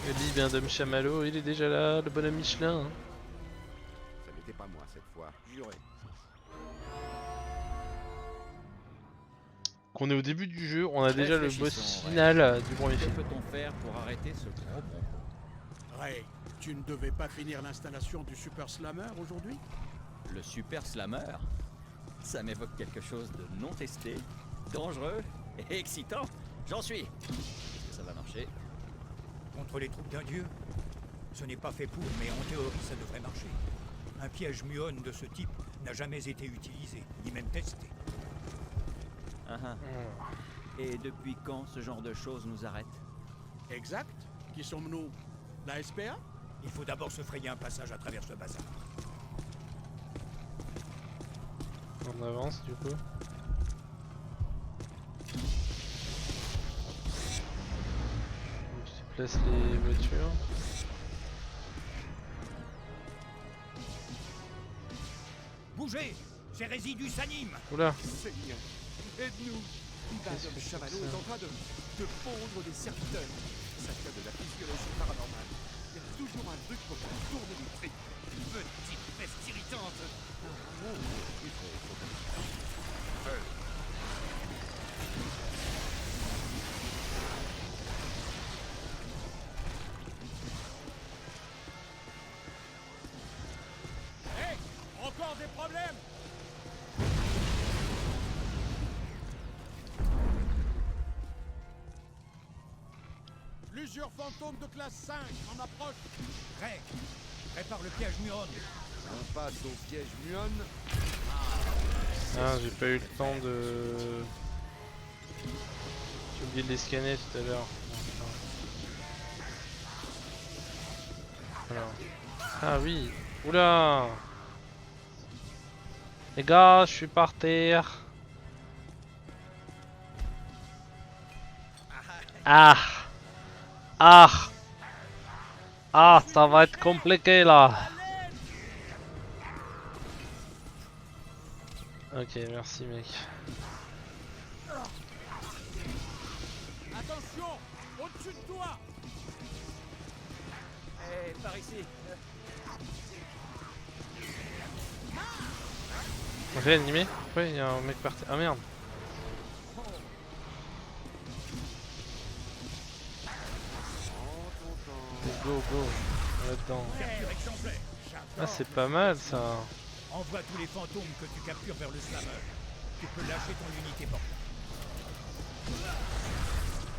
Le lit d'un chamallow, il est déjà là, le bonhomme Michelin. Hein. Ça n'était pas moi cette fois, juré. Qu'on est au début du jeu, on a déjà le boss Réfléchissons, final du premier Que film. peut-on faire pour arrêter ce gros bon? Ray, tu ne devais pas finir l'installation du Super Slammer aujourd'hui? Le Super Slammer? Ça m'évoque quelque chose de non testé, dangereux et excitant. J'en suis. Est-ce que ça va marcher? Contre les troupes d'un dieu? Ce n'est pas fait pour, mais en théorie ça devrait marcher. Un piège muon de ce type n'a jamais été utilisé, ni même testé. Ah ah. Et depuis quand ce genre de choses nous arrête? Exact. Qui sommes-nous? La SPA? Il faut d'abord se frayer un passage à travers ce bazar. On avance du coup. On déplace les voitures. Bougez! Ces résidus s'animent! Oula, Seigneur, aide-nous. Madame Chamallow est en train de pondre des serviteurs. Ça tient de la physiologie paranormale. Il y a toujours un truc pour faire tourner les tripes. Petite peste irritante! Hé! Encore des problèmes? L'usure fantôme de classe 5 en approche. Ray! Prépare le piège muon! On passe au piège muon. ah, j'ai pas eu le temps de... J'ai oublié de les scanner tout à l'heure. Voilà. Ah oui, oula. Les gars, je suis par terre. Ah. Ah. Ah, ça va être compliqué là. Ok, merci mec. Attention! Au-dessus de toi! Eh, par ici. Réanimé? Pourquoi il y a un mec par terre? Ah merde. Go go, là-dedans. Capture exemplaire! Ah c'est pas mal ça. Envoie tous les fantômes que tu captures vers le slammer. Tu peux lâcher ton unité portable.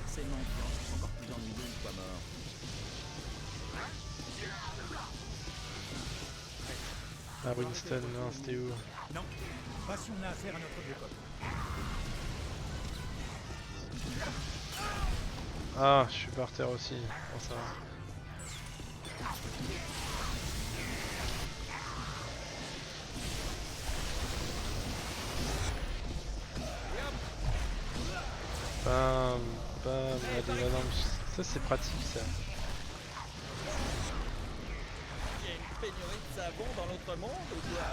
Ces mendiants sont encore plus ennuyeux une fois morts. Ah Winston, non c'était où? Non, pas si on a affaire à notre vieux copain. Ah, je suis par terre aussi. Comment ça va? Bam, bam, allez, là, non, ça c'est pratique ça. Il y a une pénurie de savon dans l'autre monde ou quoi?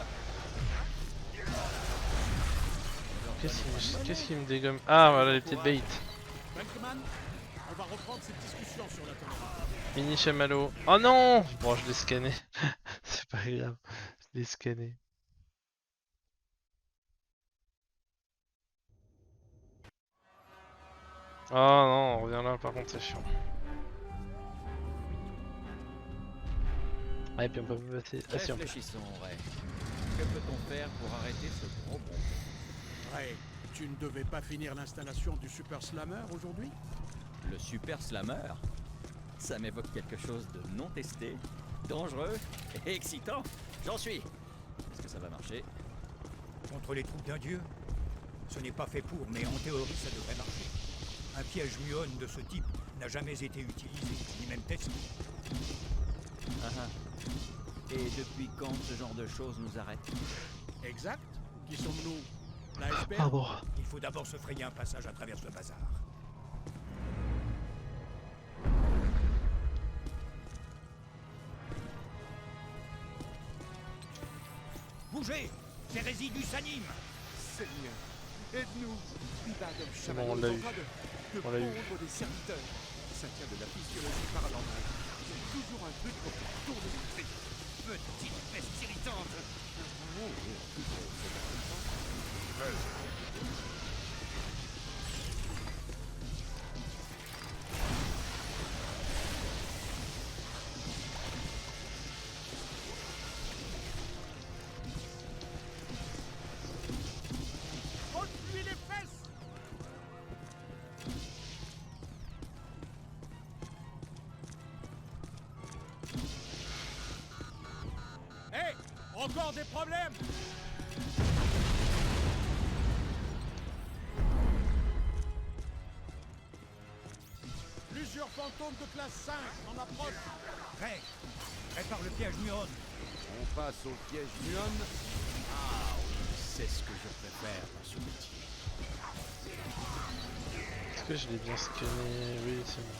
Qu'est-ce qui me dégomme? Ah voilà les petites baits. Venkman, on va reprendre cette discussion sur la caméra. Mini chamallow. Oh non! Bon je l'ai scanné. C'est pas grave. Je l'ai scanné. Oh non, on revient là par contre c'est chiant. Ah et puis on peut pas passer. Ah si on peut. Réfléchissons, Ray. Que peut-on faire pour arrêter ce gros bon? Ray, tu ne devais pas finir l'installation du Super Slammer aujourd'hui? Le Super Slammer? Ça m'évoque quelque chose de non testé, dangereux et excitant. J'en suis. Est-ce que ça va marcher? Contre les troupes d'un dieu? Ce n'est pas fait pour, mais en théorie ça devrait marcher. Un piège muon de ce type n'a jamais été utilisé, ni même testé. Ah ah. Et depuis quand ce genre de choses nous arrête? Exact. Qui sommes-nous? La SPA? Ah bon. Il faut d'abord se frayer un passage à travers ce bazar. Bougez! Ces résidus s'animent! Seigneur, aide-nous. Madame bon, on Chamallow l'a est en eu. train de On l'a eu. pondre des serviteurs. Ça tient de la physiologie paranormale. Il y a toujours un truc pour faire tourner les tripes. Petite peste irritante. Frotte-lui les fesses. Hé, encore des problèmes? Plusieurs fantômes de classe 5 en approche. Prêt. Prépare le piège Muon. On passe au piège Muon. C'est ce que je préfère dans ce métier. Est-ce que je l'ai bien scanné? Oui, c'est bon.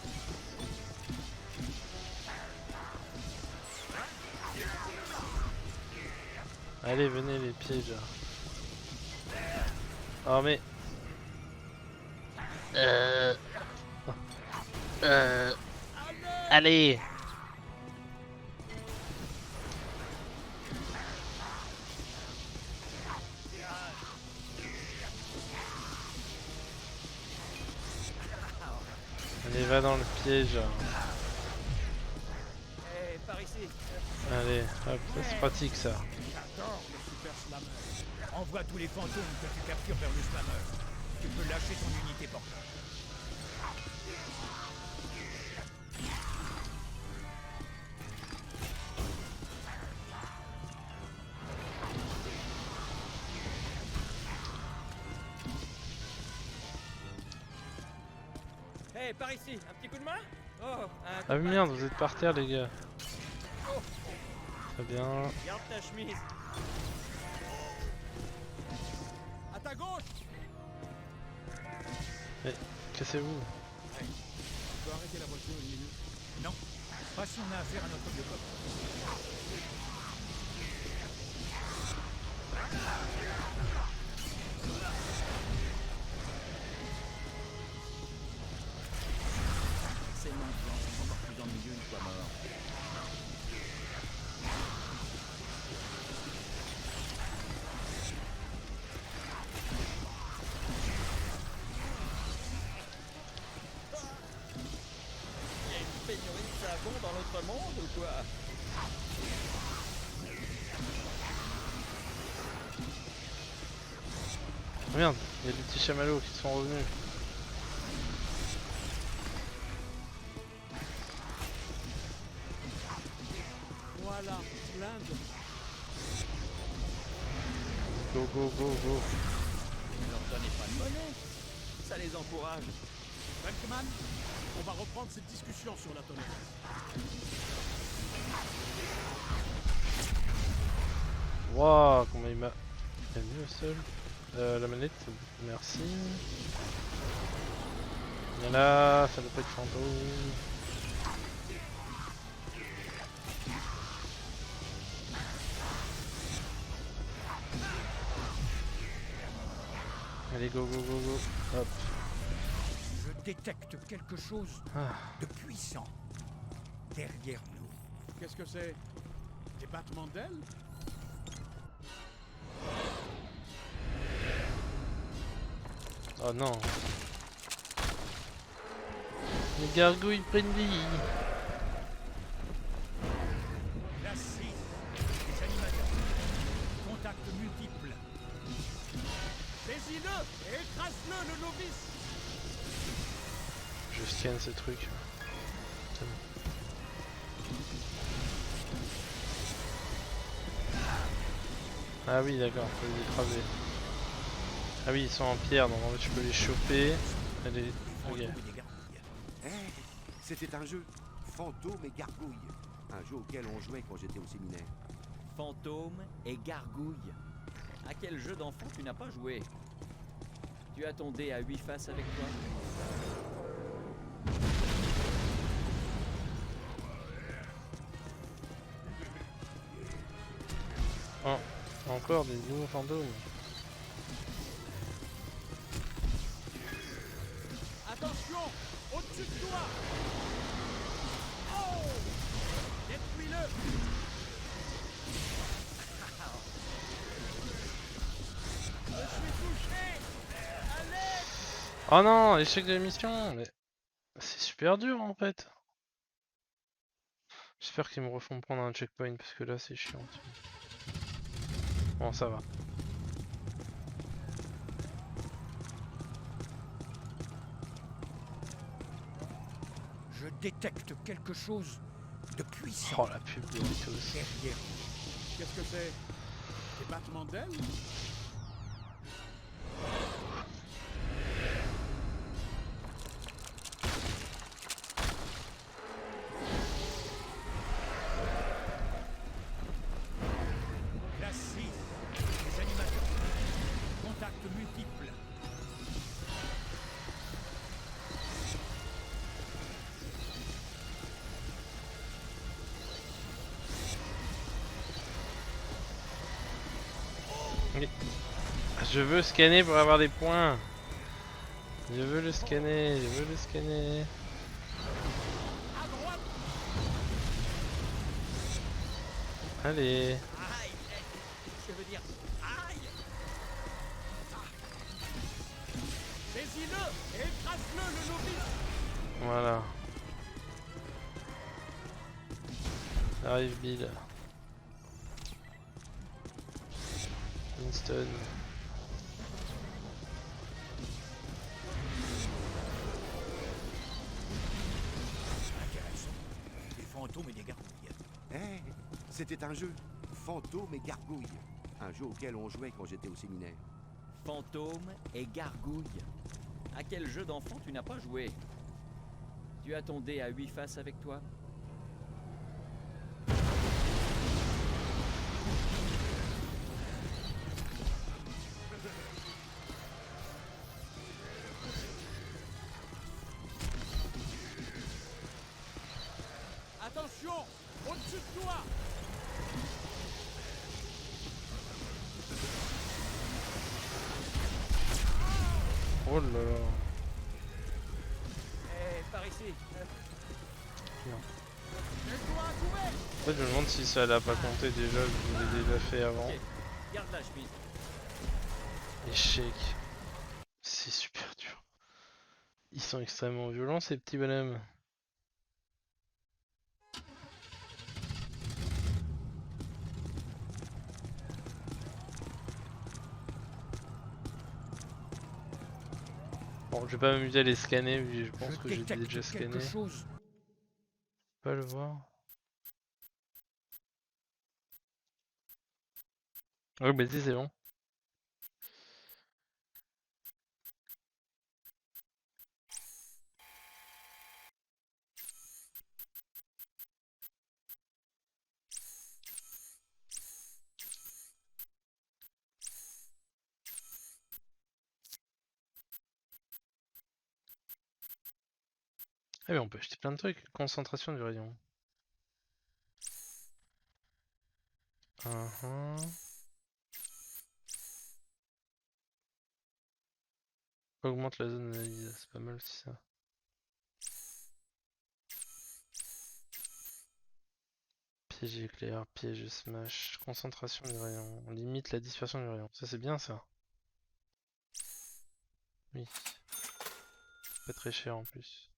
Allez, venez les pièges. Oh mais... Allez. Allez, va dans le piège. Hé, par ici. Allez, hop, ça c'est pratique ça. J'adore le super slammer. Envoie tous les fantômes que tu captures vers le slammer. Tu peux lâcher ton unité portable. Hé, par ici, un petit coup de main? Oh, un coup Ah de main. merde, vous êtes par terre les gars. Très bien. Garde ta chemise. À ta gauche. Cassez-vous. Tu peux arrêter la voiture une minute? Non. Pas si on a affaire à notre biocop. C'est maintenant, c'est encore plus ennuyeux une fois mort. Il y a une pénurie de savon dans notre monde ou quoi? Oh merde, il y a des petits chamallows qui sont revenus. Voilà, plein de... Go go go go. Ne leur donnez pas de monnaie. Ça les encourage. Venkman, on va reprendre cette discussion sur la tolérance. Waouh, comment il m'a mis au sol. La manette, merci. Il y en a, ça doit pas être fantôme. Allez, go go go go. Hop. Je détecte quelque chose Ah. de puissant derrière nous. Qu'est-ce que c'est? Des battements d'ailes? Oh non. Les gargouilles prennent vie. La 6, les animateurs. Contact multiple. Saisis-le et écrase-le, le novice! Je scanne ces trucs. Ah oui d'accord, on peut les écraser. Ah oui ils sont en pierre donc en fait je peux les choper. Allez, Des ok. fantômes et des gargouilles. C'était un jeu. Fantômes et gargouilles. Un jeu auquel on jouait quand j'étais au séminaire. Fantômes et gargouilles. À quel jeu d'enfant tu n'as pas joué? Tu as ton dé à 8 faces avec toi? Oh, encore des nouveaux fantômes. Attention! Au-dessus de toi! Détruis-le. Je suis touché. Allez. Oh non, échec de mission. Mais c'est super dur en fait. J'espère qu'ils me refont prendre un checkpoint parce que là c'est chiant. Bon, ça va. Je détecte quelque chose de puissant Oh la pub de Doritos. derrière. Qu'est-ce que c'est? Des battements d'ailes? Classe 6, les animateurs. Contact multiple. Je veux scanner pour avoir des points. Je veux le scanner, je veux le scanner. À droite. Allez. Aïe! Je veux dire, aïe! Saisis-le et écrase-le, le novice. Voilà. Arrive Bill. Winston. Intéressant. Des fantômes et des gargouilles. Eh, c'était un jeu. Fantômes et gargouilles. Un jeu auquel on jouait quand j'étais au séminaire. Fantômes et gargouilles. À quel jeu d'enfant tu n'as pas joué? Tu as ton dé à 8 faces avec toi? Attention, au-dessus de toi. Oh là là. Eh, par ici. Mets-toi à couvert. En fait, je me demande si ça l'a pas compté déjà, je l'ai déjà fait avant. Ok, garde la chemise. Échec. C'est super dur. Ils sont extrêmement violents ces petits bonhommes. Bon, je vais pas m'amuser à les scanner, mais je pense que j'ai détecte déjà scanné. quelque chose. Pas le voir. Ouais, bah si, c'est bon. Ah mais on peut acheter plein de trucs. Concentration du rayon. Augmente la zone d'analyse, c'est pas mal aussi ça. Piège éclair, piège smash, concentration du rayon. On limite la dispersion du rayon. Ça c'est bien ça. Oui. Pas très cher en plus.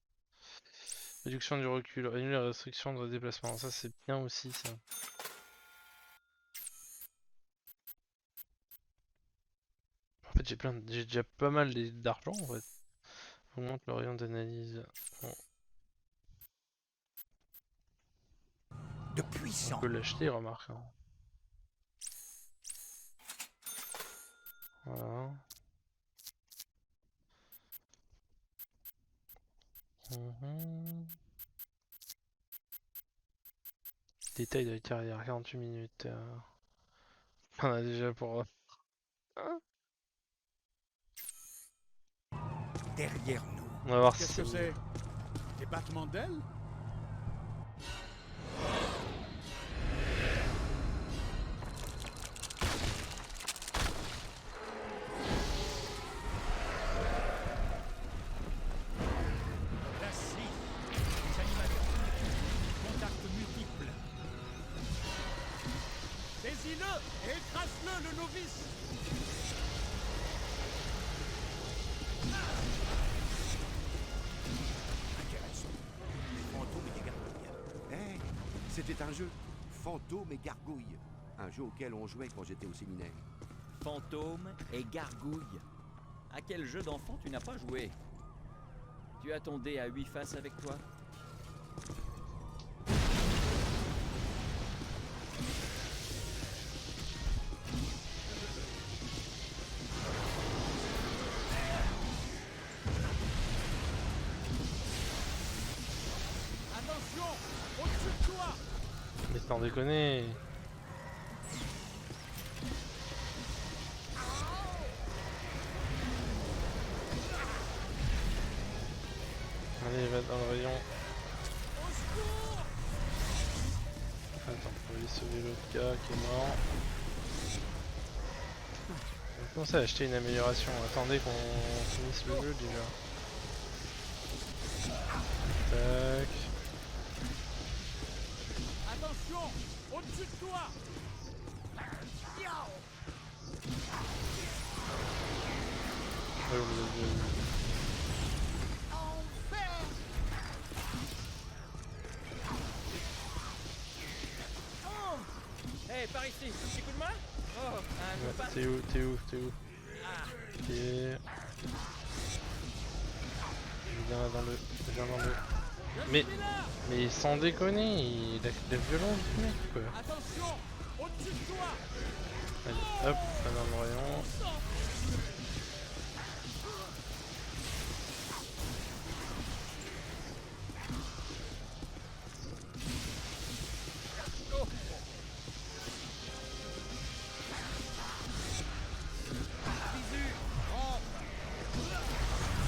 Réduction du recul, annule la restriction de déplacement. Ça c'est bien aussi ça. En fait j'ai déjà pas mal d'argent en fait. Augmente le rayon d'analyse. Bon, De on puissant. peut l'acheter, remarque. Hein. Voilà. Détail de la carrière, 48 minutes. On a déjà pour... Derrière nous. On va voir si Qu'est-ce c'est que mieux. c'est? Des battements d'ailes? Classe 6, les animateurs. Arrache-le, le novice. Intéressant. Des fantômes et des gargouilles. Hey, c'était un jeu. Fantômes et gargouilles. Un jeu auquel on jouait quand j'étais au séminaire. Fantômes et gargouilles. À quel jeu d'enfant tu n'as pas joué? Tu as ton dé à 8 faces avec toi? Attention, au-dessus de toi. Mais sans déconner. Allez, va dans le rayon. Au secours. Attends, on va aller sauver l'autre gars qui est mort. On va commencer à acheter une amélioration. Attendez qu'on finisse le jeu déjà. Tac. Attention, au-dessus de toi. Ouais, vous avez vu. Hey, par ici, petit coup de main? Oh, un coup de Ouais, patte. t'es où? T'es où? T'es où? Ok. Viens dans le. Viens dans le. Mais sans déconner, il a la violence du mec quoi. Attention, au-dessus de toi. Allez, hop, va dans le rayon.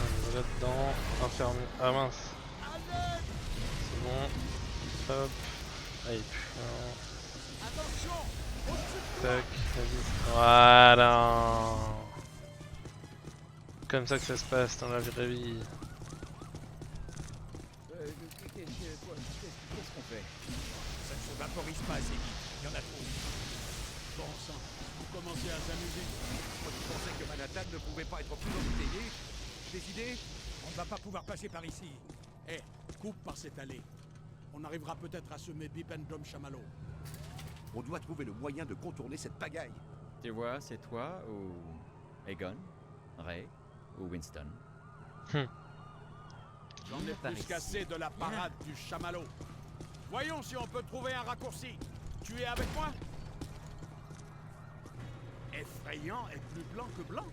Allez, là-dedans, enfermé. Ah mince. C'est bon. Hop. Allez, putain. Attention, au-dessus de toi. Tac, vas-y. Voilà. Comme ça que ça se passe dans la vraie vie. Qu'est-ce qu'on fait? Ça ne se vaporise pas assez vite. Il y en a trop. Bon sang, vous commencez à s'amuser. Moi qui pensais que Manhattan ne pouvait pas être plus embouteillé. Des idées? On ne va pas pouvoir passer par ici. Eh, coupe par cette allée. On arrivera peut-être à semer Bipendum Chamallow. On doit trouver le moyen de contourner cette pagaille. Tu vois, c'est toi ou Egon, Ray ou Winston? J'en ai Par plus ici. qu'assez de la parade du chamallow. Voyons si on peut trouver un raccourci. Tu es avec moi? Effrayant et plus blanc que blanc.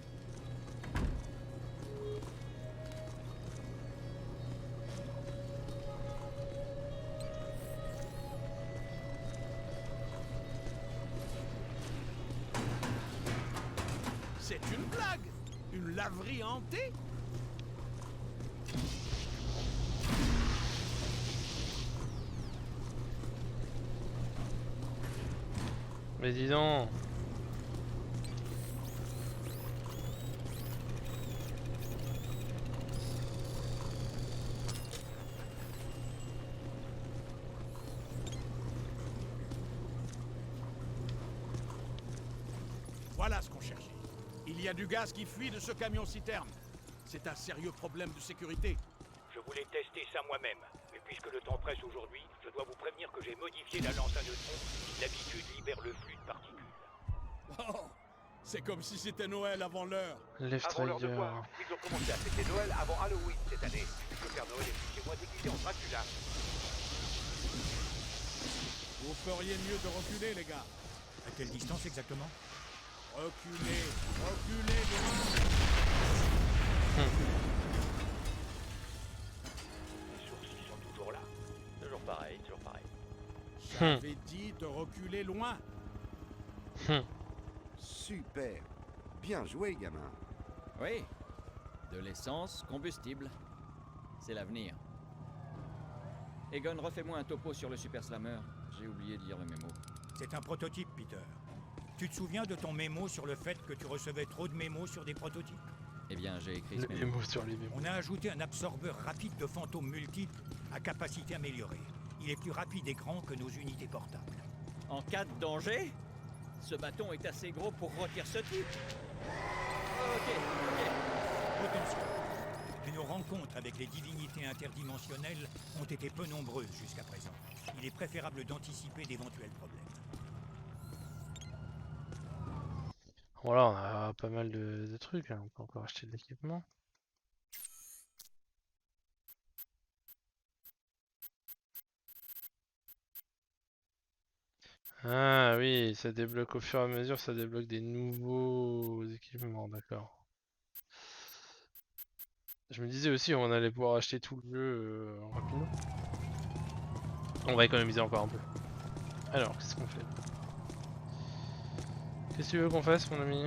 C'est une blague. Une laverie hantée. Mais dis donc. Voilà ce qu'on cherchait. Il y a du gaz qui fuit de ce camion-citerne. C'est un sérieux problème de sécurité. Je voulais tester ça moi-même, mais puisque le temps presse aujourd'hui, je dois vous prévenir que j'ai modifié la lance à neutrons qui d'habitude libère le flux de particules. Oh, c'est comme si c'était Noël avant l'heure. Left Avant l'heure de trigger. quoi? Ils ont commencé à fêter Noël avant Halloween cette année. Le Père Noël est chez moi déguisé en Dracula. Vous feriez mieux de reculer, les gars. À quelle distance exactement? Reculez, reculez, loin. Les sourcils sont toujours là. Toujours pareil, toujours pareil. J'avais dit de reculer loin. Super. Bien joué, gamin. Oui, de l'essence combustible. C'est l'avenir. Egon, refais-moi un topo sur le Super Slammer. J'ai oublié de lire le mémo. C'est un prototype, Peter. Tu te souviens de ton mémo sur le fait que tu recevais trop de mémos sur des prototypes? Eh bien, j'ai écrit ce Les mémo. mémos sur les mémos. On a ajouté un absorbeur rapide de fantômes multiples à capacité améliorée. Il est plus rapide et grand que nos unités portables. En cas de danger? Ce bâton est assez gros pour rôtir ce type. Ok. Attention. Mais nos rencontres avec les divinités interdimensionnelles ont été peu nombreuses jusqu'à présent. Il est préférable d'anticiper d'éventuels problèmes. Voilà, on a pas mal de trucs, hein. On peut encore acheter de l'équipement. Ah oui, ça débloque au fur et à mesure, ça débloque des nouveaux équipements, d'accord. Je me disais aussi, on allait pouvoir acheter tout le jeu rapidement. On va économiser encore un peu. Alors, qu'est-ce qu'on fait? Qu'est-ce que tu veux qu'on fasse, mon ami?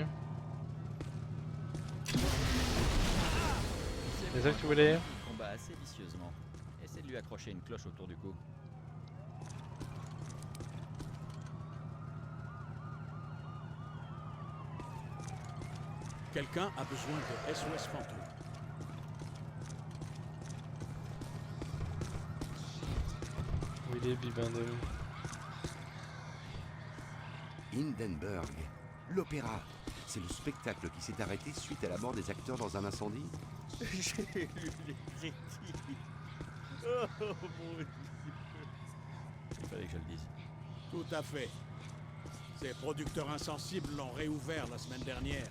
C'est ça que tu voulais? Il combat assez vicieusement. Essaie de lui accrocher une cloche autour du cou. Quelqu'un a besoin de SOS fantôme. Où il est, Bibendum? Hindenburg, l'opéra. C'est le spectacle qui s'est arrêté suite à la mort des acteurs dans un incendie. J'ai lu les critiques. Oh mon Dieu. Il fallait que je le dise. Tout à fait. Ces producteurs insensibles l'ont réouvert la semaine dernière.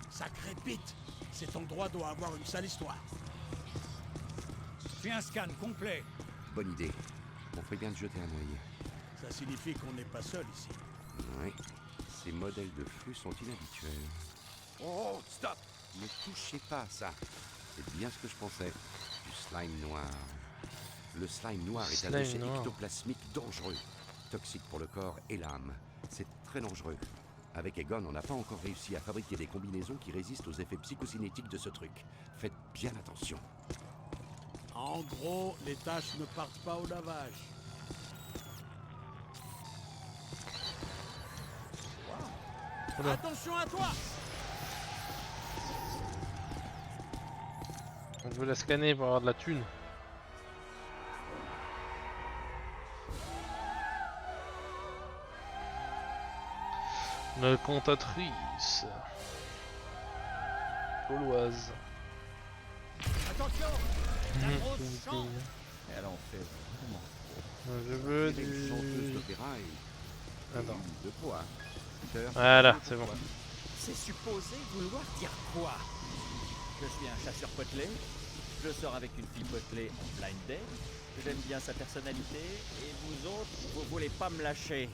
Ça crépite. Cet endroit doit avoir une sale histoire. Fais un scan complet. Bonne idée. On ferait bien de jeter un œil. Ça signifie qu'on n'est pas seul ici. Oui. Ces modèles de flux sont inhabituels. Oh, stop! Ne touchez pas à ça. C'est bien ce que je pensais. Du slime noir. Le slime noir est un Slime déchet noir. ectoplasmique dangereux. Toxique pour le corps et l'âme. C'est très dangereux. Avec Egon, on n'a pas encore réussi à fabriquer des combinaisons qui résistent aux effets psychocinétiques de ce truc. Faites bien attention. En gros, les tâches ne partent pas au lavage. Oula. Attention à toi! On veut la scanner pour avoir de la thune. Une comptatrice. Gauloise. Attention! La grosse chambre! Elle en fait vraiment. Je veux Une chanteuse du... d'opéra et Attends. de poids. Cœur, Voilà, de c'est bon. poids. C'est supposé vouloir dire quoi? Je suis un chasseur potelé. Je sors avec une fille potelée en blind date. J'aime bien sa personnalité. Et vous autres, vous voulez pas me lâcher.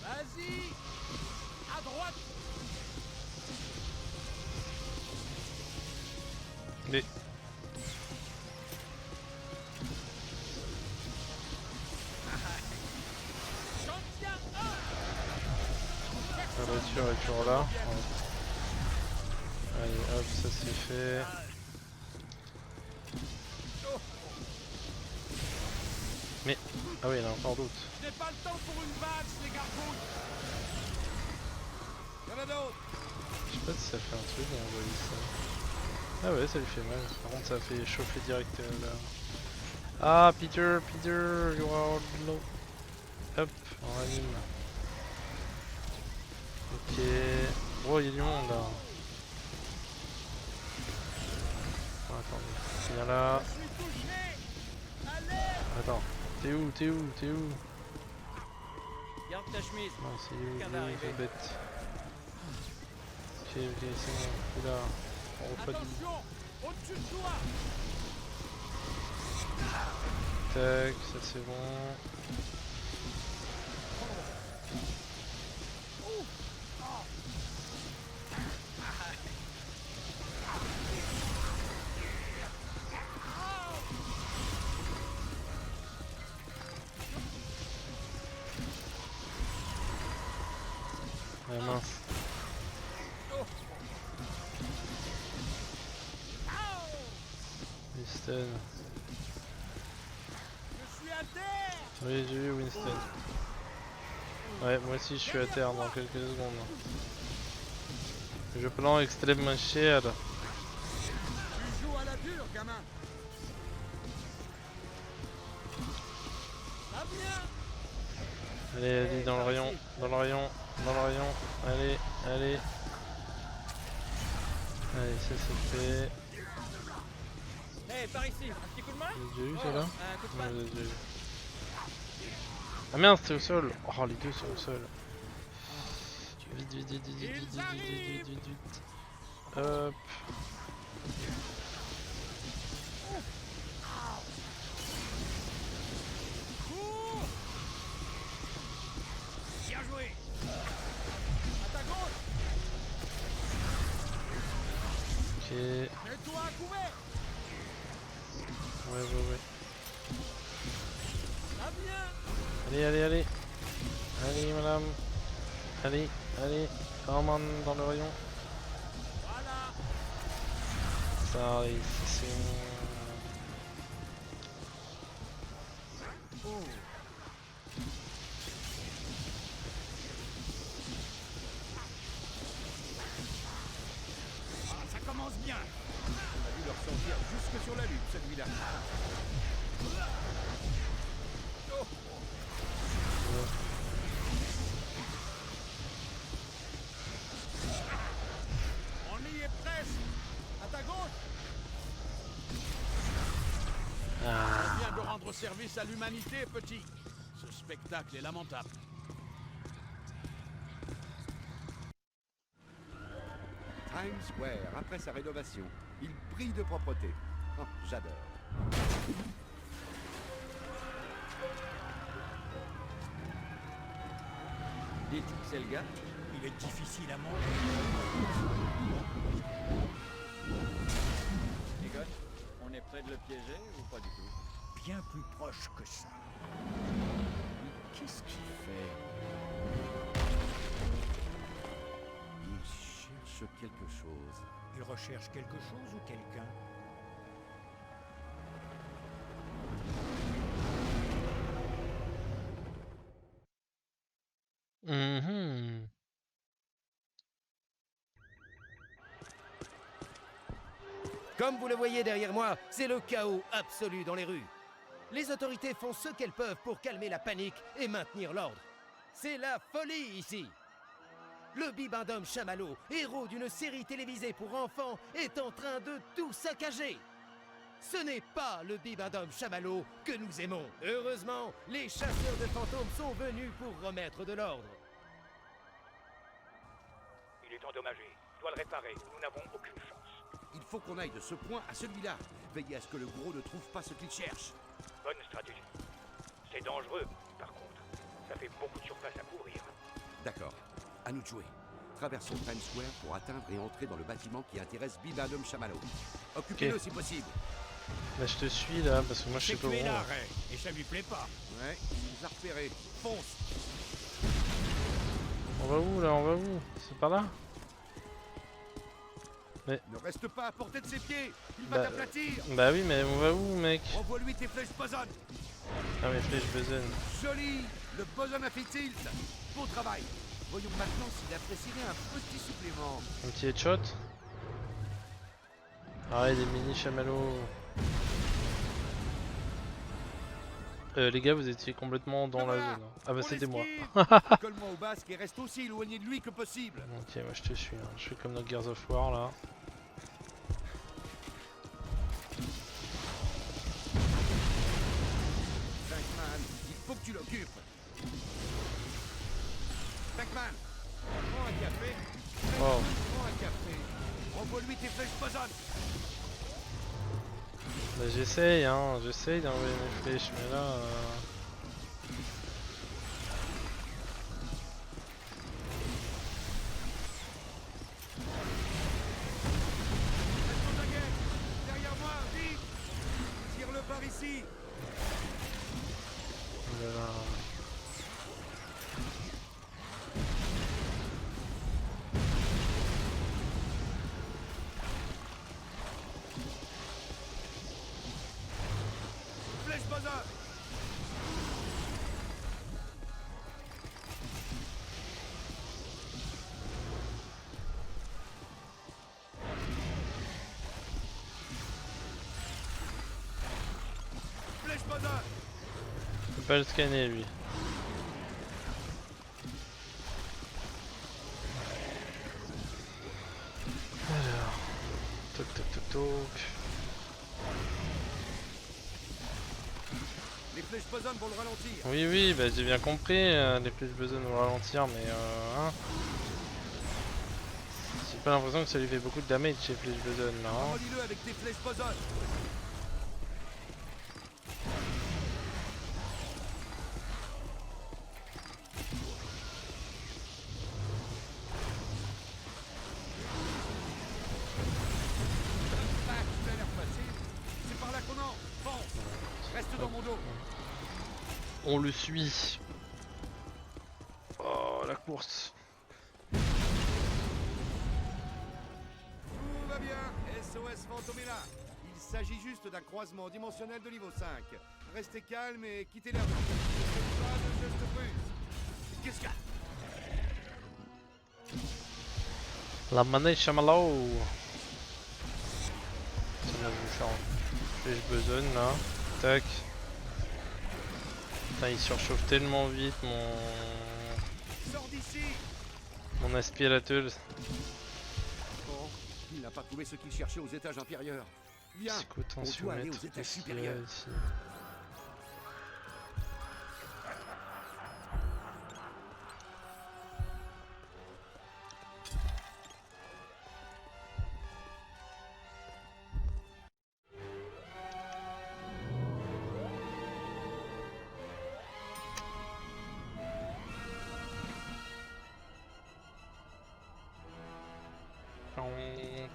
Vas-y! À droite! Mais... J'en tiens un! La voiture est toujours là. Ouais. Allez hop, ça c'est fait. Mais... Ah oui, il y en a encore d'autres. Je n'ai pas le temps pour une valse, les gargouilles! Y'en a d'autres! Je sais pas si ça fait un truc d'envoyer ça. Ah ouais, ça lui fait mal. Par contre, ça fait chauffer direct là. Ah, Peter, you are low. Hop, on ranime. Ok. Oh, il y a du monde là. Oh, attendez. Viens là. Je suis touché! Allez! Attends. T'es où? Garde ta chemise. Non, c'est où? Quelqu'un Il est où, d'arrivé. cette bête? Ok, c'est bon. Je suis là. On refait du... Attention! Au-dessus de toi! Tac, ça c'est bon. Ah mince. Les stuns. Je suis à à terre! Oui, j'ai vu Winston. Ouais, moi aussi je suis à terre dans quelques secondes. Je prends extrêmement cher. Tu joues à la dure, gamin! Ah bien! Allez, allez, dans le rayon, dans le rayon, dans le rayon. Allez, allez. Allez, ça c'est fait. Hey, par ici, un petit coup de main? J'ai déjà eu celle-là? Un coup de Non, main? j'ai déjà eu. Ah merde, c'est au sol. Oh, les deux sont au sol. Vite, vite, vite, vite, vite, vite, vite, vite, vite, vite, vite. Hop. Cours! Bien joué. À ta gauche! Ok. Mets-toi à couvert! Ouais, ouais, ouais. Ah bien! Allez, allez, allez. Allez, madame. Allez, allez. Come on, dans le rayon. Voilà! Ça arrive, c'est... Ah, ça commence bien. On a dû le ressentir jusque sur la lune, celui-là. On y est presque! À ta gauche! Ah. On vient de rendre service à l'humanité, petit. Ce spectacle est lamentable. Times Square, après sa rénovation, il brille de propreté. Oh, j'adore. Dites, c'est le gars? Il est difficile à monter. Egon, on est près de le piéger ou pas du tout? Bien plus proche que ça. Qu'est-ce qu'il fait? Il cherche quelque chose. Il recherche quelque chose ou quelqu'un? Mhm. Comme vous le voyez derrière moi, c'est le chaos absolu dans les rues. Les autorités font ce qu'elles peuvent pour calmer la panique et maintenir l'ordre. C'est la folie ici. Le bibendum Chamallow, héros d'une série télévisée pour enfants, est en train de tout saccager. Ce n'est pas le bibendum Chamallow que nous aimons. Heureusement, les chasseurs de fantômes sont venus pour remettre de l'ordre. Il est endommagé. Je dois le réparer. Nous n'avons aucune chance. Il faut qu'on aille de ce point à celui-là. Veillez à ce que le gros ne trouve pas ce qu'il cherche. Bonne stratégie. C'est dangereux, par contre. Ça fait beaucoup de surface à couvrir. D'accord. À nous de jouer. Traversons Times Square pour atteindre et entrer dans le bâtiment qui intéresse Bibendum Chamallow. Occupez-le Ok. si possible. Bah je te suis là, parce que moi je sais C'est pas où. que tu es là, là. Ray, et ça lui plaît pas. Ouais, il nous a repérés. Fonce. On va où là? On va où? C'est par là? Ne reste pas à portée de ses pieds. Il Bah, va t'aplatir. Bah oui, mais on va où, mec? Envoie-lui tes flèches boson. Ah, mes flèches besoin. Joli. Le boson a fait tilt. Bon travail. Voyons maintenant s'il apprécierait un petit supplément. Un petit headshot. Ah, ouais, des mini chamallows. Les gars, vous étiez complètement dans la zone. Ah, bah On c'était moi. l'esquive. Colle-moi au basque et reste aussi éloigné de lui que possible. Ok, moi je te suis. Hein. Je fais comme notre Gears of War là. Tankman, il faut que tu l'occupes. Tankman, Prends un café. Oh. Prends un café. envoie-lui tes flèches boson. Bah j'essaye, hein. J'essaye d'envoyer mes flèches, mais là... Reste en guerre. Derrière moi, vite. Tire-le par ici. oh là là. Flèche boson. pas le scanner lui. Alors, toc toc toc toc. Les flèches posonnes vont le ralentir. Oui oui, bah j'ai bien compris, les flèches besoin de ralentir, mais hein. J'ai pas l'impression que ça lui fait beaucoup de damage chez flèches besoin là. Hein. Relis-le avec tes flèches posonnes. C'est par là qu'on entre. Fonce. Reste dans mon dos. On le suit. Oh la course. Tout va bien. SOS Fantôme est là. Il s'agit juste d'un croisement dimensionnel de niveau 5. Restez calme et quittez l'air. Pas de geste brusque. Qu'est-ce qu'il y a? La manette chamallow. Ça m'a vu faire. Flèche besoin là. Tac. Putain, il surchauffe tellement vite Sors d'ici. mon aspirateur. Bon, il n'a pas trouvé ce qu'il cherchait aux étages inférieurs. Viens. Psychotensiomètre. on doit aller aux étages qu'est-ce qu'il y a supérieurs. ici?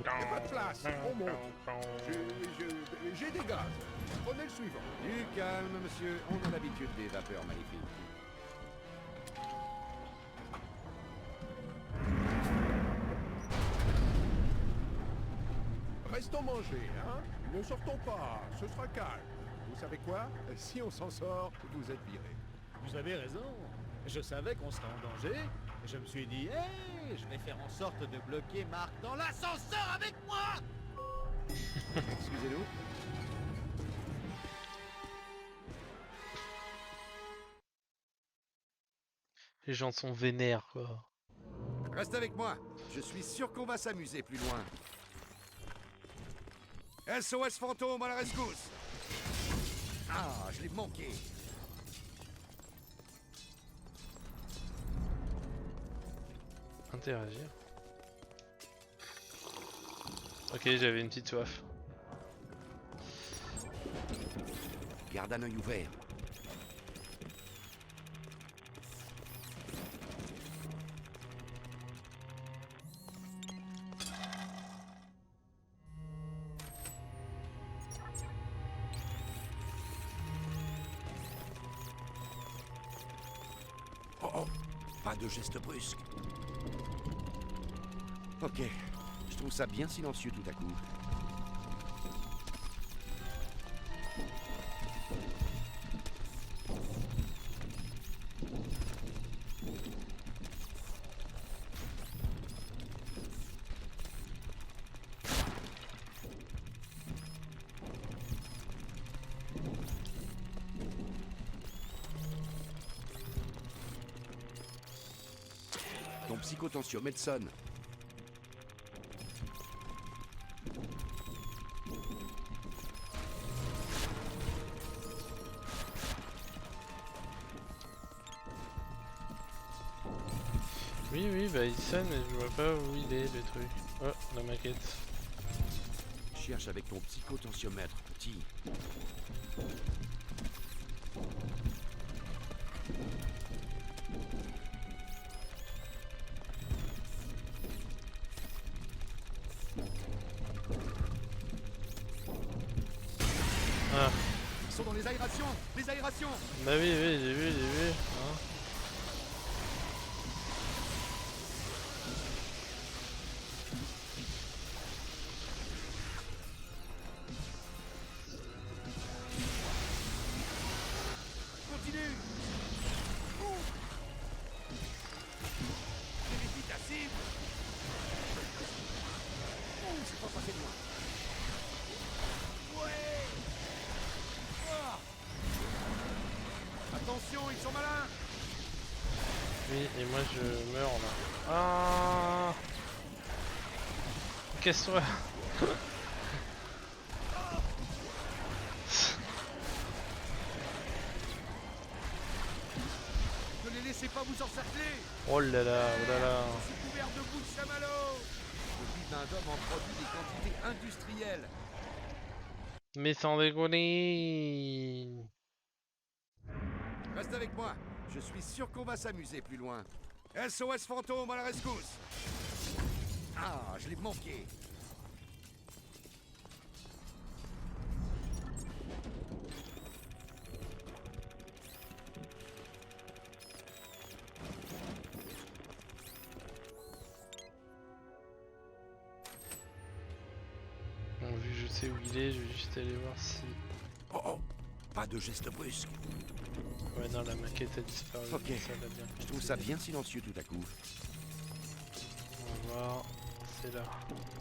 Pas de place, on monte. J'ai des gaz. Prenez le suivant. Du calme, monsieur. On a l'habitude des vapeurs magnifiques. Restons manger, hein? Ne sortons pas, ce sera calme. Vous savez quoi? Si on s'en sort, vous êtes virés. Vous avez raison. Je savais qu'on serait en danger. Je me suis dit, hey, je vais faire en sorte de bloquer Marc dans l'ascenseur avec moi. Excusez-nous. Les gens sont vénères quoi. Reste avec moi. Je suis sûr qu'on va s'amuser plus loin. SOS Fantôme à la rescousse. Ah, je l'ai manqué. Interagir. Ok, j'avais une petite soif. Garde un œil ouvert. Oh, oh, pas de geste brusque. Ok, je trouve ça bien silencieux tout à coup. Ton psychotensiomètre sonne. Oui, oui, bah il sonne, mais je vois pas où il est le truc. Oh, la maquette. Cherche avec ton psychotensiomètre, petit. Ah, Ils sont dans les aérations. Les aérations. bah oui, oui, j'ai vu, hein. Continue. Évite ta cible. C'est pas passé de loin. Ouais. Ah. sont malins. Oui, et moi je meurs là. Ah, casse-toi. Ne les laissez pas vous encercler. Oh là là, oh là là. Je suis couvert de boue de chamallow. Le putain d'homme en produit des quantités industrielles. Mais sans déconner. Reste avec moi. Je suis sûr qu'on va s'amuser plus loin. SOS fantôme à la rescousse. Ah, je l'ai manqué. Bon, vu que je sais où il est, je vais juste aller voir si... Oh oh, pas de geste brusque. Ouais, non, la maquette a disparu. Ok. Ça l'a bien Je trouve ça bien silencieux tout à coup. On va voir. C'est là.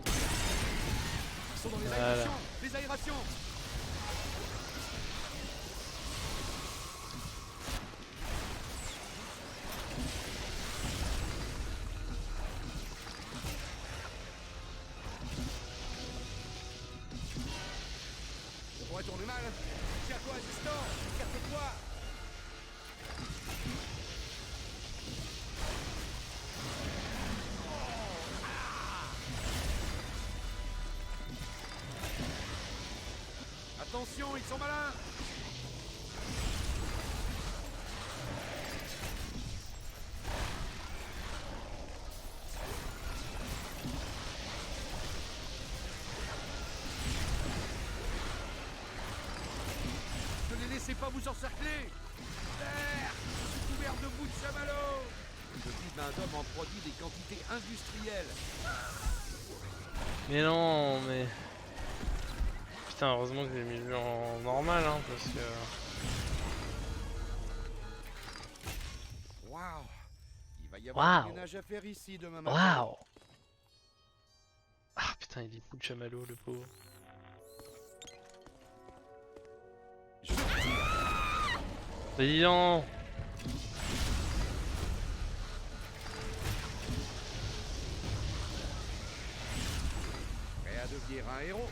Ils sont dans les Voilà. aérations. Les aérations. Ça pourrait tourner mal. Tiens-toi, assistant. Écarte-toi. Attention, ils sont malins. Ne les laissez pas vous encercler. Terre, je suis couvert de boue de chamallow. Le fils d'un homme en produit des quantités industrielles. Mais non, mais... Putain, heureusement que j'ai mis le jeu en normal, hein, parce que... Waouh. Il va y avoir Waouh. du ménage à faire ici demain matin. Waouh. Ah putain, il est fou de chamallow, le pauvre. Mais dis donc. Prêt à devenir un héros.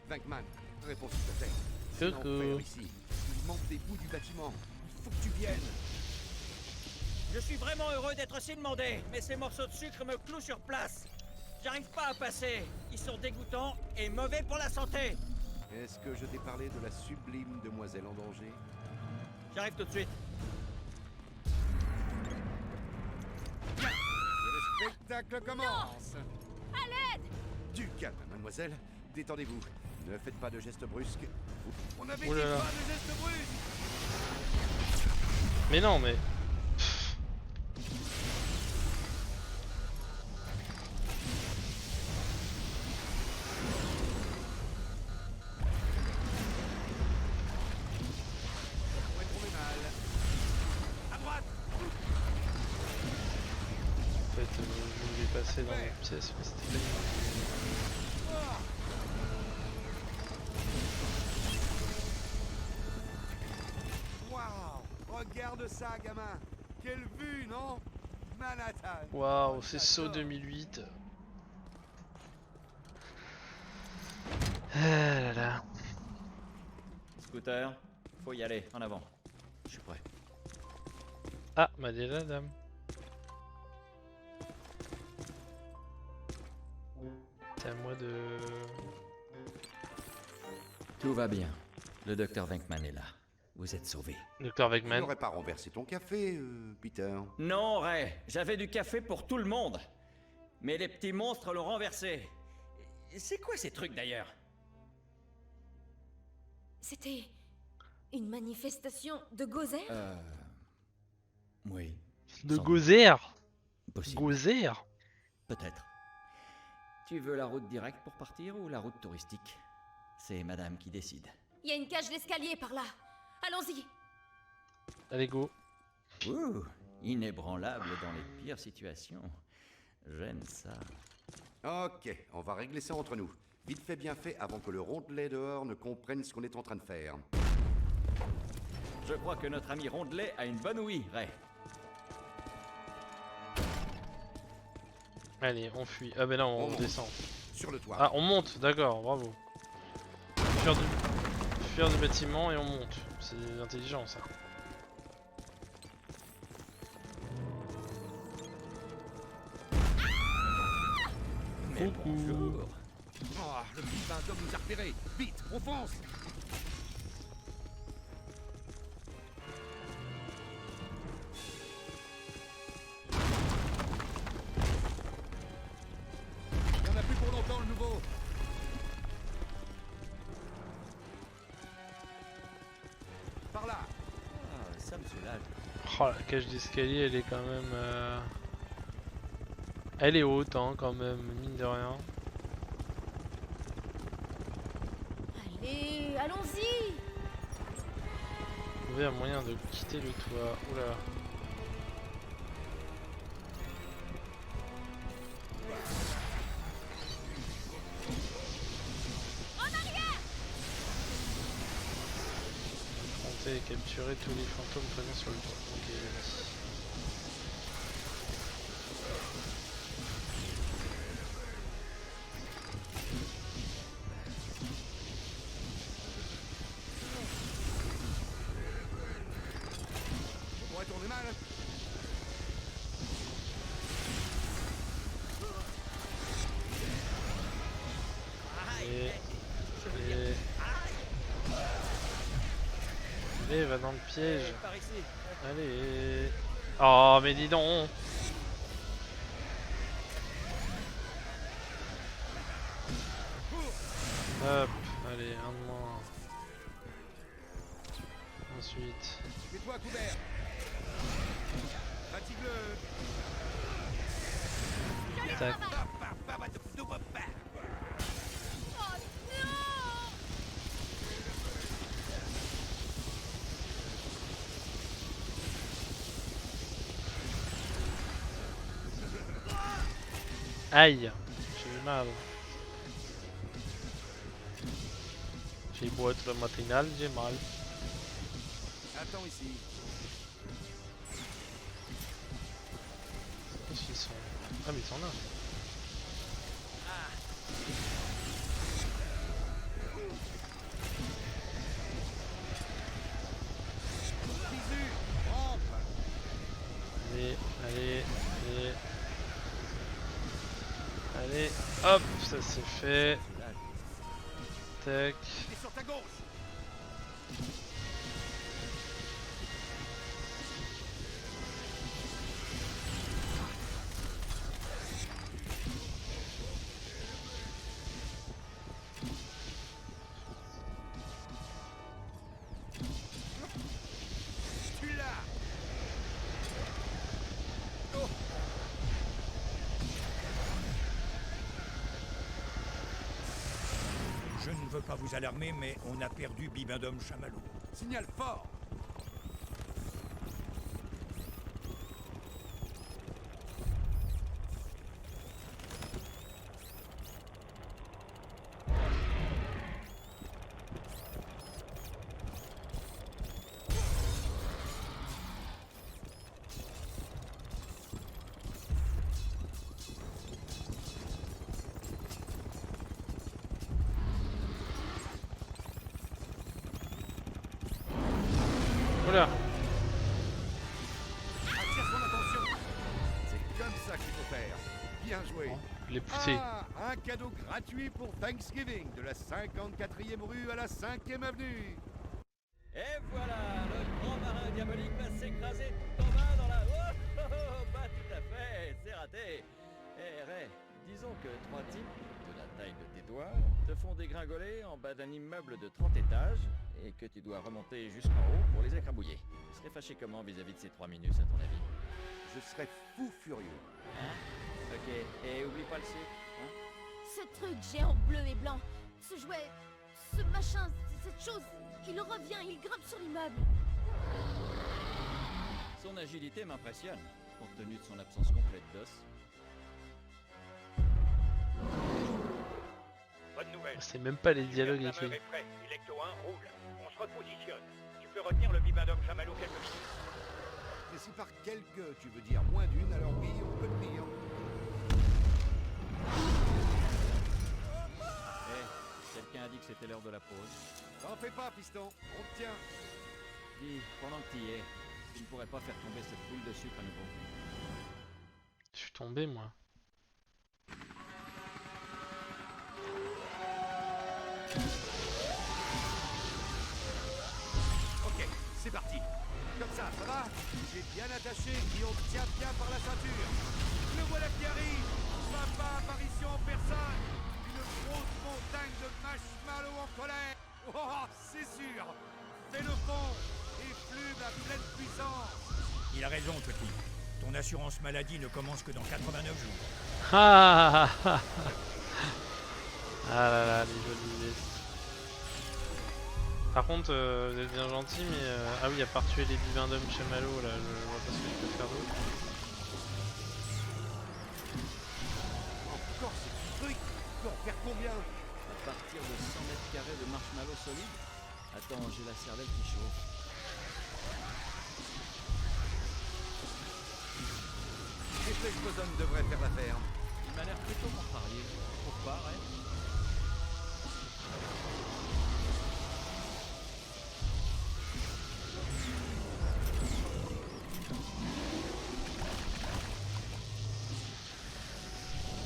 Venkman, réponds s'il te plaît. C'est Coucou. l'enfer ici. Il manque des bouts du bâtiment. Il faut que tu viennes. Je suis vraiment heureux d'être aussi demandé, mais ces morceaux de sucre me clouent sur place. J'arrive pas à passer. Ils sont dégoûtants et mauvais pour la santé. Est-ce que je t'ai parlé de la sublime demoiselle en danger? J'arrive tout de suite. Le spectacle commence. À l'aide! Du calme, mademoiselle. Détendez-vous. Ne faites pas de gestes brusques. On avait Oh dit là là. pas de gestes brusques. Mais non, mais... Ça pourrait tomber mal. À droite. En fait, je voulais passer dans les pièces, mais c'était pas... Waouh. Regarde ça, gamin. Quelle vue, non? Manhattan. Waouh, c'est saut J'adore. 2008. Ah là là. Scooter, faut y aller, en avant. Je suis prêt. Ah, m'a dit la dame. C'est à moi de... Tout va bien. Le docteur Venkman est là. Vous êtes sauvé. Docteur Tu Wegman. n'aurais pas renversé ton café, Peter. Non, Ray, j'avais du café pour tout le monde. Mais les petits monstres l'ont renversé. C'est quoi ces trucs d'ailleurs? C'était une manifestation de Gozer? Oui. De Sans- Gozer. Possible. Gozer. Peut-être. Tu veux la route directe pour partir ou la route touristique? C'est madame qui décide. Il y a une cage d'escalier par là. Allons-y. Allez, go. Ouh, Inébranlable dans les pires situations. J'aime ça. Ok, on va régler ça entre nous. Vite fait, bien fait, avant que le rondelet dehors ne comprenne ce qu'on est en train de faire. Je crois que notre ami Rondelet a une bonne ouïe, Ray. Allez, on fuit. Ah ben non, on monte. descend. Sur le toit. Ah, on monte, d'accord, bravo. Fuir du bâtiment et on monte. C'est intelligent ça. Mais bonjour. Oh, le petit fantôme nous a repérés. Vite, on fonce. Il y en a plus pour longtemps, le nouveau. Par là. Ah, ça me soulage. Oh, la cage d'escalier, elle est quand même... Elle est haute, hein, quand même, mine de rien. Allez, allons-y! Trouver un moyen de quitter le toit. Oula. Affronter et capturer tous les fantômes présents sur le toit. Ok, vas-y. On pourrait tourner mal. Allez, va dans le piège. Par ici. Allez. Oh, mais dis donc. Hop, allez, un de moins. Ensuite. Mets-toi à couvert. Fatigue-le. Tac. Aïe, j'ai eu mal. J'ai beau être matinal, j'ai mal. Attends ici. Qu'est-ce qu'ils sont? Ah mais ils sont là. Bisu, rampe. Allez, allez, allez. Allez, hop, ça c'est fait. Tac. Il est sur ta gauche. Tu l'as. Oh. Je ne veux pas vous alarmer, mais on a perdu Bibendum Chamallow. Signal fort. Oula. Attire son attention. C'est comme ça qu'il faut faire. Bien joué. Je l'ai poussé. Ah, un cadeau gratuit pour Thanksgiving de la 54e rue à la 5e avenue. Et voilà, le grand marin diabolique va s'écraser tout en bas dans la... Oh, oh, oh, pas tout à fait, c'est raté. Eh Ray, disons que 3 types, de la taille de tes doigts, te font dégringoler en bas d'un immeuble de 30 étages et que tu dois remonter jusqu'en haut pour les écrabouiller. Tu serais fâché comment vis-à-vis de ces 3 minutes à ton avis? Je serais fou furieux. Hein? Ok, et oublie pas le sucre, hein? Ce truc géant bleu et blanc, ce jouet, ce machin, cette chose, il revient, il grimpe sur l'immeuble. Son agilité m'impressionne, compte tenu de son absence complète d'os. Bonne nouvelle. C'est même pas les Super dialogues Clameur écrits. est prêt. Electo 1 roule. On se repositionne. Tu peux retenir le bibendum chamallow quelques minutes. Et si par quelques, tu veux dire moins d'une, alors oui, on peut tenir. Quelqu'un a dit que c'était l'heure de la pause. T'en fais pas, piston, on te tient. Dis, pendant que t'y es, tu ne pourrais pas faire tomber cette boule de sucre à nouveau. Je suis tombé moi. Ok, c'est parti. Comme ça va? J'ai bien attaché et on te tient bien par la ceinture. Le voilà qui arrive. Ma pas apparition en personne. Une grosse montagne de marshmallow en colère. Oh, c'est sûr. Fais le fond et flume à pleine puissance. Il a raison, petit. Ton assurance maladie ne commence que dans 89 jours. Ah, ah, ah, ah. Ah là là, les jolies vestes. Par contre, vous êtes bien gentil, mais ah oui, à part tuer les bibendum chamallow, là, je vois pas ce que je peux faire d'autre. Encore ce petit truc. Tu peux en faire combien? À partir de 100 mètres carrés de marshmallow solide. Attends, j'ai la cervelle qui chauffe. Les flèches boson devraient faire l'affaire. Il m'a l'air plutôt contrarié. Trouve pas, ouais?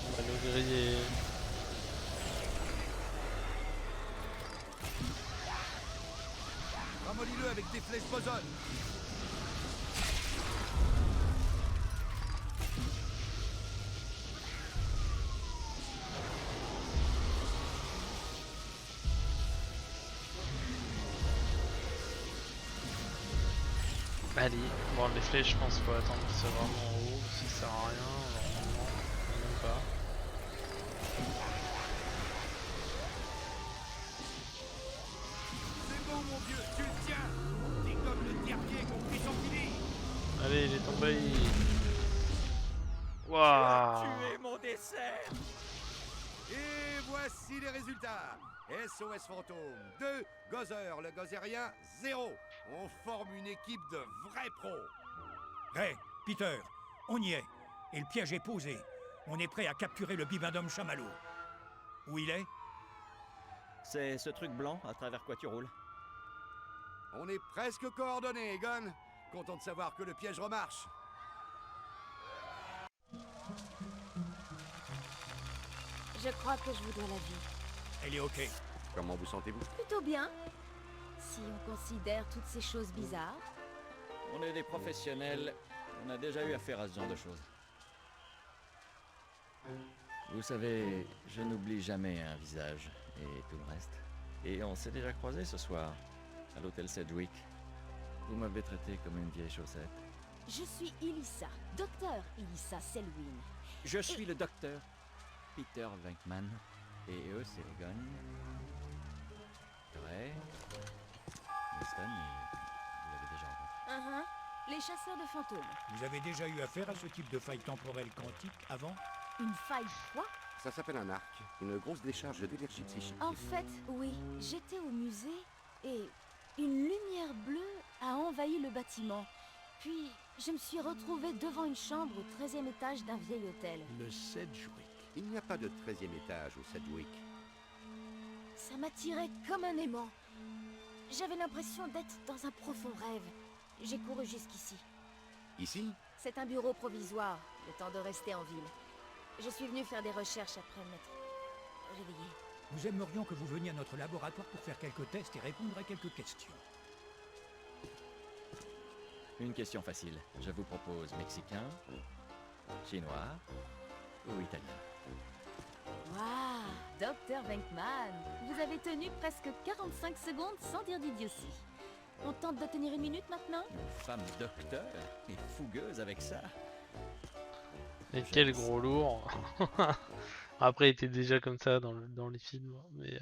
On va nous griller. Ramollis-le avec des flèches boson. Allez, bon les flèches je pense qu'il faut attendre que c'est vraiment en haut, ça sert à rien, normalement, même pas. C'est bon mon vieux, tu le tiens. T'es comme le dernier qu'on puisse en finir. Allez, il est tombé. Waouh. Tuer mon dessert! Et voici les résultats. SOS Fantôme 2, Gozer, le gozérien 0. On forme une équipe de vrais pros. Ray, Peter, on y est. Et le piège est posé. On est prêt à capturer le bibendum chamallow. Où il est? C'est ce truc blanc à travers quoi tu roules. On est presque coordonnés, Egon. Content de savoir que le piège remarche. Je crois que je vous dois la vie. Elle est ok. Comment vous sentez-vous? Plutôt bien. Si on considère toutes ces choses bizarres. On est des professionnels. On a déjà eu affaire à ce genre de choses. Vous savez, je n'oublie jamais un visage et tout le reste. Et on s'est déjà croisés ce soir, à l'hôtel Sedgwick. Vous m'avez traité comme une vieille chaussette. Je suis Ilissa, docteur Ilissa Selwyn. Je suis le docteur Peter Venkman. Et eux, c'est Egon, Ray, Winston, et vous l'avez déjà rencontré. Les chasseurs de fantômes. Vous avez déjà eu affaire à ce type de faille temporelle quantique avant? Une faille quoi? Ça s'appelle un arc, une grosse décharge d'énergie psychique. En fait, oui, j'étais au musée et une lumière bleue a envahi le bâtiment. Puis, je me suis retrouvée devant une chambre au 13e étage d'un vieil hôtel. Le Sedgwick. Il n'y a pas de 13e étage au Sedgwick. Ça m'attirait comme un aimant. J'avais l'impression d'être dans un profond rêve. J'ai couru jusqu'ici. Ici? C'est un bureau provisoire, le temps de rester en ville. Je suis venue faire des recherches après m'être réveillée. Nous aimerions que vous veniez à notre laboratoire pour faire quelques tests et répondre à quelques questions. Une question facile. Je vous propose mexicain, chinois ou italien. Waouh, Dr. Venkman, vous avez tenu presque 45 secondes sans dire d'idiotie. On tente de tenir une minute maintenant? Une femme docteur et fougueuse avec ça. Et quel gros lourd. Après il était déjà comme ça dans les films, mais